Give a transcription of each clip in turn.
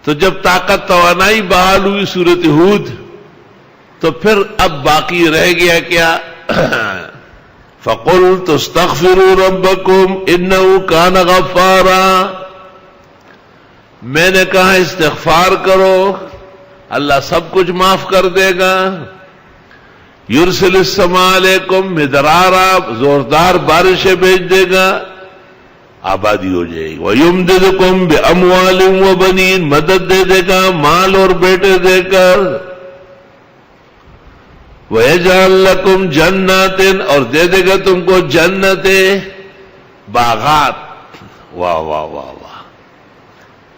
تو جب طاقت توانائی بحال ہوئی سورۃ ہود، تو پھر اب باقی رہ گیا کیا؟ فَقُلْتُ اسْتَغْفِرُوا رَبَّكُمْ إِنَّهُ كَانَ غَفَّارًا، میں نے کہا استغفار کرو، اللہ سب کچھ معاف کر دے گا۔ يُرْسِلِ السَّمَاءَ عَلَيْكُمْ مِدْرَارًا، زوردار بارشیں بھیج دے گا، آبادی ہو جائے گی۔ وَيُمْدِدْكُمْ بِأَمْوَالٍ وَبَنِينَ، مدد دے دے گا مال اور بیٹے دے کر۔ وَيَجْعَلْ لَكُمْ جَنَّاتٍ، اور دے دے گا تم کو جنتیں، باغات۔ واہ واہ واہ واہ،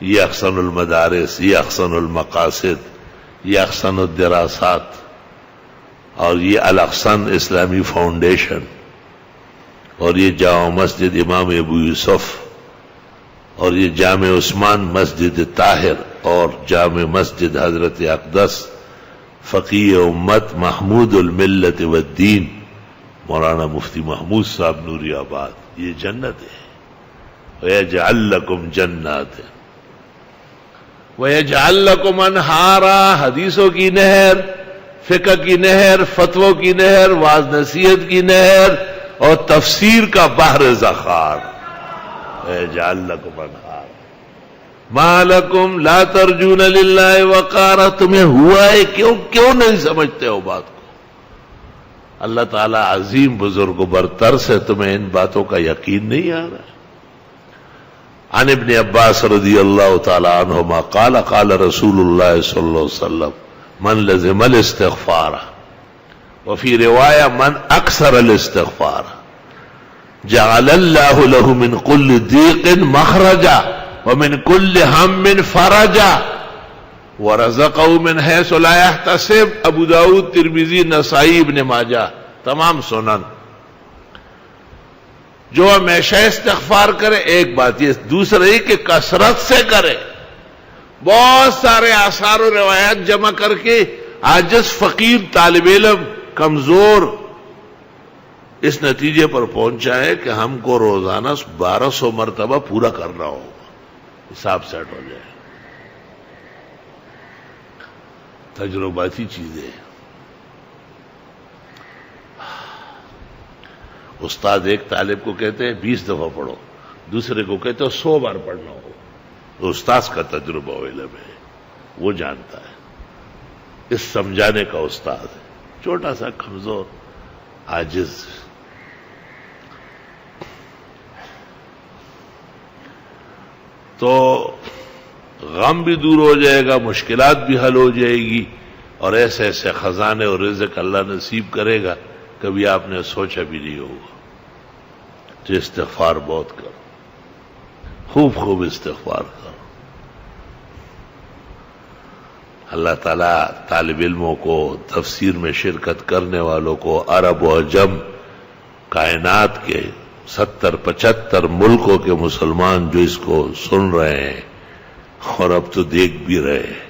یہ احسن المدارس، یہ احسن المقاصد، یہ احسن الدراسات، اور یہ الاحسن اسلامی فاؤنڈیشن، اور یہ جامع مسجد امام ابو یوسف، اور یہ جامع عثمان مسجد طاہر، اور جامع مسجد حضرت اقدس فقیہ امت محمود الملت والدین مولانا مفتی محمود صاحب نوری آباد، یہ جنت ہے۔ وَيَجْعَلْ لَكُمْ جَنَّاتٍ وَيَجْعَلْ لَكُمْ أَنْهَارًا، حدیثوں کی نہر، فقہ کی نہر، فتووں کی نہر، واعظ نصیحت کی نہر، اور تفسیر کا بحر ذخار۔ وَيَجْعَلْ لَكُمْ أَنْهَارًا مَا لَكُمْ لَا تَرْجُونَ لِلَّهِ وَقَارًا، تمہیں ہوا ہے کیوں نہیں سمجھتے ہو بات کو؟ اللہ تعالیٰ عظیم بزرگ و برتر سے تمہیں ان باتوں کا یقین نہیں آ رہا؟ عن ابن عباس رضی اللہ تعالی عنہما قال قال رسول اللہ صلی اللہ علیہ وسلم من لزم الاستغفار، وفی روایہ من اکثر الاستغفار جعل اللہ له من كل ضيق مخرجا ومن كل هم فرجا ورزقه من حيث لا يحتسب۔ ابو داؤد، ترمذی، نسائی، ابن ماجہ، تمام سنن۔ جو ہمیشہ استغفار کرے، ایک بات یہ، دوسرا یہ کہ کثرت سے کرے، بہت سارے آثار و روایات جمع کر کے عاجز فقیر طالب علم کمزور اس نتیجے پر پہنچا ہے کہ ہم کو روزانہ 1200 مرتبہ پورا کرنا ہوگا، حساب سیٹ ہو جائے۔ تجرباتی چیزیں، استاد ایک طالب کو کہتے ہیں 20 دفعہ پڑھو، دوسرے کو کہتے ہیں 100 بار پڑھنا ہو، تو استاد کا تجربہ و علم ہے، وہ جانتا ہے، اس سمجھانے کا استاد ہے، چھوٹا سا کمزور عاجز۔ تو غم بھی دور ہو جائے گا، مشکلات بھی حل ہو جائے گی، اور ایسے ایسے خزانے اور رزق اللہ نصیب کرے گا کبھی آپ نے سوچا بھی نہیں ہوگا۔ تو استغفار بہت کرو، خوب خوب استغفار کرو۔ اللہ تعالیٰ طالب علموں کو، تفسیر میں شرکت کرنے والوں کو، عرب و عجم کائنات کے 70-75 ملکوں کے مسلمان جو اس کو سن رہے ہیں اور اب تو دیکھ بھی رہے ہیں،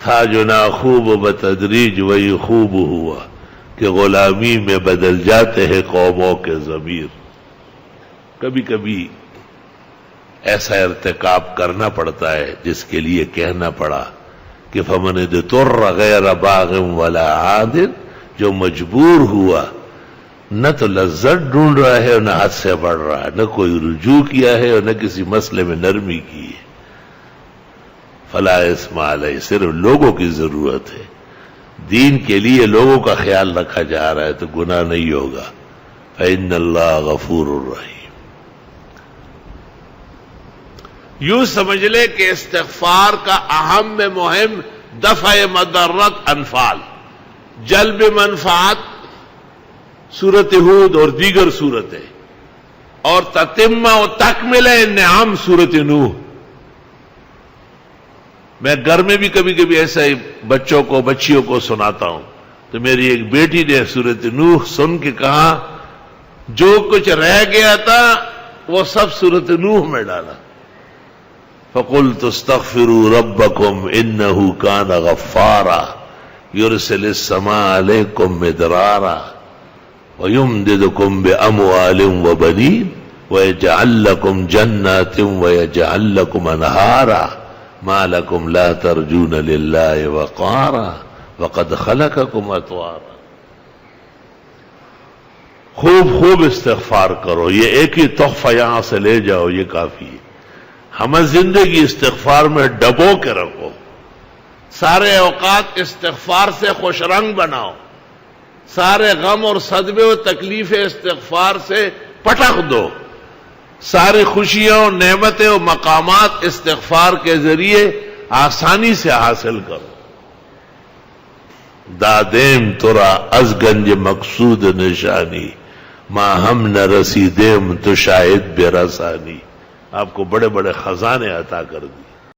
تھا جو ناخوب بتدریج وہی خوب ہوا کہ غلامی میں بدل جاتے ہیں قوموں کے ضمیر۔ کبھی کبھی ایسا ارتکاب کرنا پڑتا ہے جس کے لیے کہنا پڑا کہ فمن اضطر غیر باغ ولا عاد، جو مجبور ہوا، نہ تو لذت ڈھونڈ رہا ہے اور نہ حد سے بڑھ رہا ہے، نہ کوئی رجوع کیا ہے اور نہ کسی مسئلے میں نرمی کی ہے، فلا اسم علیہ، صرف لوگوں کی ضرورت ہے، دین کے لیے لوگوں کا خیال رکھا جا رہا ہے تو گناہ نہیں ہوگا۔ فإن اللہ غفور الرحیم۔ یوں سمجھ لے کہ استغفار کا اہم میں مہم دفع مضرت انفال، جلب منفعت، سورۃ ہود اور دیگر سورتیں، اور تتمہ و تکملہ انعام سورۃ نوح۔ میں گھر میں بھی کبھی کبھی ایسا ہی بچوں کو، بچیوں کو سناتا ہوں، تو میری ایک بیٹی نے سورۃ نوح سن کے کہا جو کچھ رہ گیا تھا وہ سب سورۃ نوح میں ڈالا۔ فَقُلْتُ اسْتَغْفِرُوا رَبَّكُمْ إِنَّهُ كَانَ غَفَّارًا يُرْسِلِ السَّمَاءَ عَلَيْكُمْ مِدْرَارًا وَيُمْدِدْكُمْ بِأَمْوَالٍ وَبَنِينَ وَيَجْعَلْ لَكُمْ جَنَّاتٍ وَيَجْعَلْ لَكُمْ أَنْهَارًا مَا لَكُمْ لَا تَرْجُونَ لِلَّهِ وَقَارًا وَقَدْ خَلَقَكُمْ أَطْوَارًا۔ خوب استغفار کرو، یہ ایک ہی تحفہ یہاں سے لے جاؤ، یہ کافی ہے۔ ہمیں زندگی استغفار میں ڈبو کے رکھو، سارے اوقات استغفار سے خوش رنگ بناؤ، سارے غم اور صدمے و تکلیف استغفار سے پٹخ دو، ساری خوشیاں اور نعمتیں و مقامات استغفار کے ذریعے آسانی سے حاصل کرو۔ دادیم ترا از گنج مقصود نشانی، ماں ہم نہ رسیدیم تو شاہد بے رسانی۔ آپ کو بڑے بڑے خزانے عطا کر دی۔